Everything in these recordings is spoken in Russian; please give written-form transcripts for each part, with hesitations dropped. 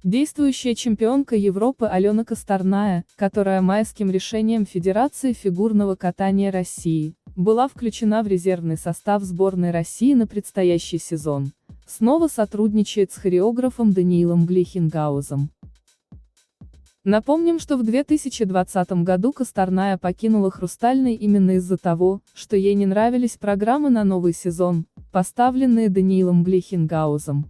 Действующая чемпионка Европы Алена Косторная, которая майским решением Федерации фигурного катания России, была включена в резервный состав сборной России на предстоящий сезон, снова сотрудничает с хореографом Даниилом Глейхенгаузом. Напомним, что в 2020 году Косторная покинула «Хрустальный» именно из-за того, что ей не нравились программы на новый сезон, поставленные Даниилом Глейхенгаузом.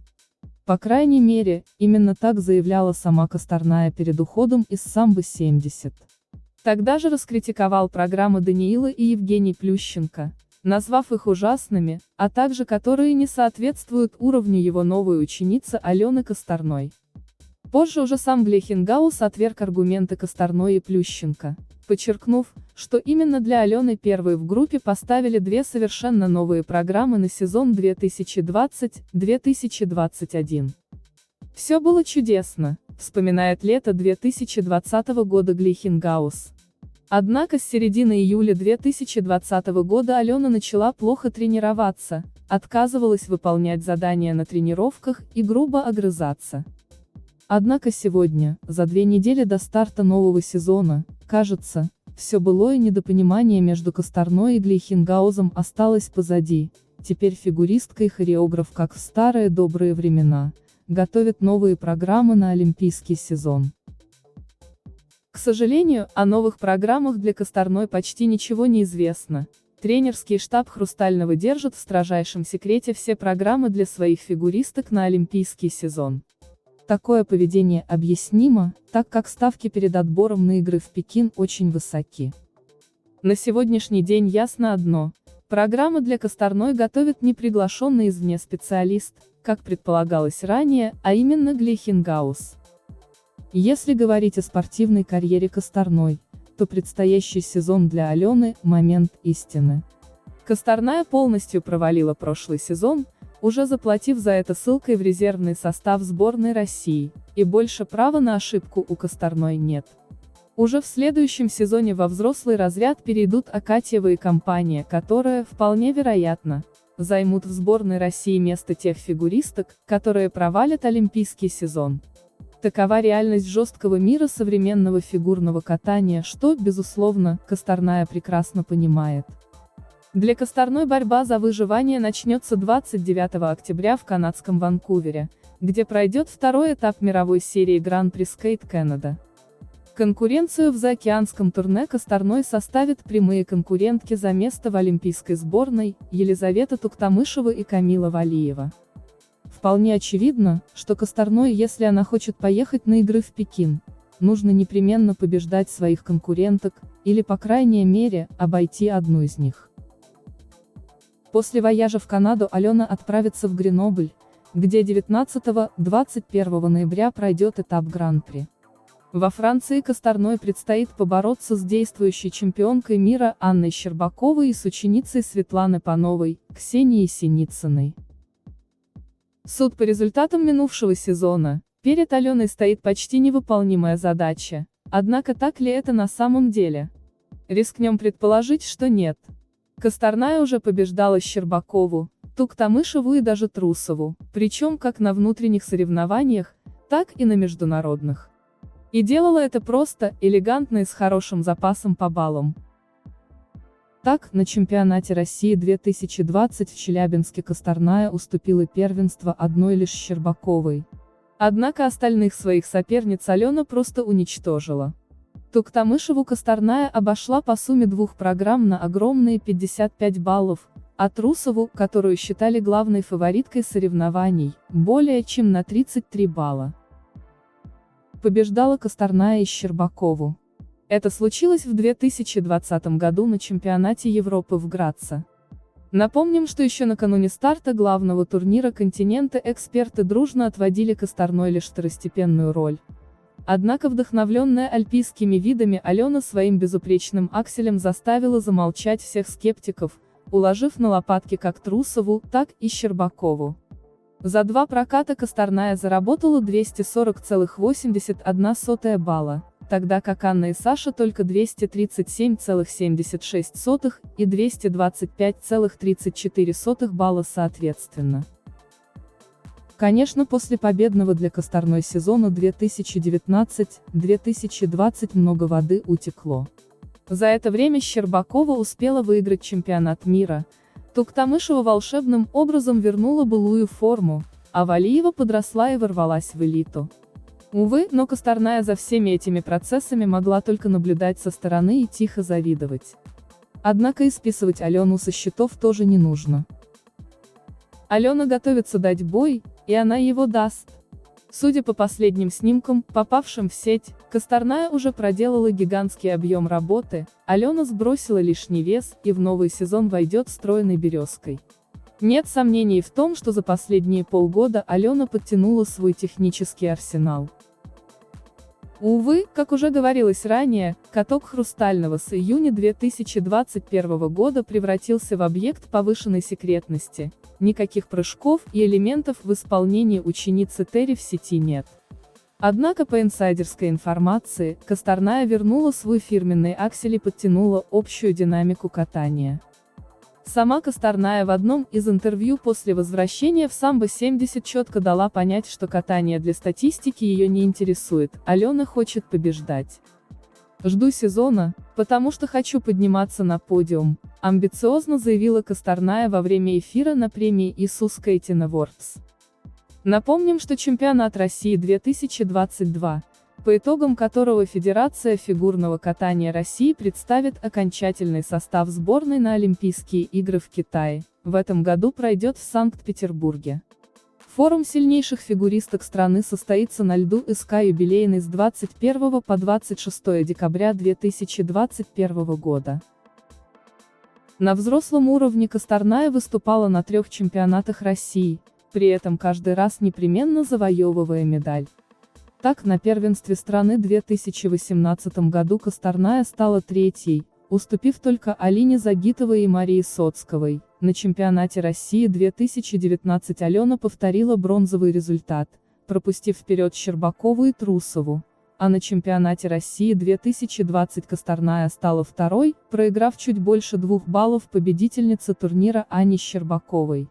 По крайней мере, именно так заявляла сама Косторная перед уходом из «Самбо-70». Тогда же раскритиковал программы Даниила и Евгений Плющенко, назвав их ужасными, а также которые не соответствуют уровню его новой ученицы Алены Косторной. Позже уже сам Глейхенгаус отверг аргументы Косторной и Плющенко, подчеркнув, что именно для Алены первой в группе поставили две совершенно новые программы на сезон 2020-2021. «Все было чудесно», вспоминает лето 2020 года Глейхенгаус. Однако с середины июля 2020 года Алена начала плохо тренироваться, отказывалась выполнять задания на тренировках и грубо огрызаться. Однако сегодня, за 2 недели до старта нового сезона, кажется, все былое недопонимание между Косторной и Глейхенгаузом осталось позади, теперь фигуристка и хореограф, как в старые добрые времена, готовят новые программы на олимпийский сезон. К сожалению, о новых программах для Косторной почти ничего не известно. Тренерский штаб «Хрустального» держит в строжайшем секрете все программы для своих фигуристок на олимпийский сезон. Такое поведение объяснимо, так как ставки перед отбором на игры в Пекин очень высоки. На сегодняшний день ясно одно: программы для Косторной готовит не приглашенный извне специалист, как предполагалось ранее, а именно Глейхенгаус. Если говорить о спортивной карьере Косторной, то предстоящий сезон для Алены – момент истины. Косторная полностью провалила прошлый сезон, уже заплатив за это ссылкой в резервный состав сборной России, и больше права на ошибку у Косторной нет. Уже в следующем сезоне во взрослый разряд перейдут Акатьева и компания, которые, вполне вероятно, займут в сборной России место тех фигуристок, которые провалят олимпийский сезон. Такова реальность жесткого мира современного фигурного катания, что, безусловно, Косторная прекрасно понимает. Для Косторной борьба за выживание начнется 29 октября в канадском Ванкувере, где пройдет второй этап мировой серии Гран-при Skate Canada. Конкуренцию в заокеанском турне Косторной составят прямые конкурентки за место в олимпийской сборной, Елизавета Туктамышева и Камила Валиева. Вполне очевидно, что Косторной, если она хочет поехать на игры в Пекин, нужно непременно побеждать своих конкуренток, или по крайней мере, обойти одну из них. После вояжа в Канаду Алена отправится в Гренобль, где 19-21 ноября пройдет этап Гран-при. Во Франции Косторной предстоит побороться с действующей чемпионкой мира Анной Щербаковой и с ученицей Светланы Пановой, Ксенией Синицыной. Суд по результатам минувшего сезона. Перед Аленой стоит почти невыполнимая задача. Однако так ли это на самом деле? Рискнем предположить, что нет. Косторная уже побеждала Щербакову, Туктамышеву и даже Трусову, причем как на внутренних соревнованиях, так и на международных. И делала это просто, элегантно и с хорошим запасом по баллам. Так, на чемпионате России 2020 в Челябинске Косторная уступила первенство одной лишь Щербаковой. Однако остальных своих соперниц Алена просто уничтожила. Туктамышеву Косторная обошла по сумме 2 программ на огромные 55 баллов, а Трусову, которую считали главной фавориткой соревнований, более чем на 33 балла. Побеждала Косторная и Щербакову. Это случилось в 2020 году на чемпионате Европы в Граце. Напомним, что еще накануне старта главного турнира континента эксперты дружно отводили Косторной лишь второстепенную роль. Однако вдохновленная альпийскими видами Алена своим безупречным акселем заставила замолчать всех скептиков, уложив на лопатки как Трусову, так и Щербакову. За 2 проката Косторная заработала 240,81 балла, тогда как Анна и Саша только 237,76 и 225,34 балла соответственно. Конечно, после победного для Косторной сезона 2019-2020 много воды утекло. За это время Щербакова успела выиграть чемпионат мира, Туктамышева волшебным образом вернула былую форму, а Валиева подросла и ворвалась в элиту. Увы, но Косторная за всеми этими процессами могла только наблюдать со стороны и тихо завидовать. Однако и списывать Алену со счетов тоже не нужно. Алена готовится дать бой, и она его даст. Судя по последним снимкам, попавшим в сеть, Косторная уже проделала гигантский объем работы, Алена сбросила лишний вес и в новый сезон войдет стройной березкой. Нет сомнений в том, что за последние полгода Алена подтянула свой технический арсенал. Увы, как уже говорилось ранее, каток Хрустального с июня 2021 года превратился в объект повышенной секретности, никаких прыжков и элементов в исполнении ученицы Терри в сети нет. Однако по инсайдерской информации, Косторная вернула свой фирменный аксель и подтянула общую динамику катания. Сама Косторная в одном из интервью после возвращения в самбо-70 четко дала понять, что катание для статистики ее не интересует, Алена хочет побеждать. «Жду сезона, потому что хочу подниматься на подиум», амбициозно заявила Косторная во время эфира на премии Isus Skating Awards. Напомним, что чемпионат России 2022, по итогам которого Федерация фигурного катания России представит окончательный состав сборной на Олимпийские игры в Китае, в этом году пройдет в Санкт-Петербурге. Форум сильнейших фигуристок страны состоится на льду СК юбилейный с 21 по 26 декабря 2021 года. На взрослом уровне Косторная выступала на 3 чемпионатах России, при этом каждый раз непременно завоевывая медаль. Так, на первенстве страны 2018 году Косторная стала 3-й, уступив только Алине Загитовой и Марии Соцковой. На чемпионате России 2019 Алена повторила бронзовый результат, пропустив вперед Щербакову и Трусову, а на чемпионате России 2020 Косторная стала 2-й, проиграв чуть больше 2 баллов победительнице турнира Ане Щербаковой.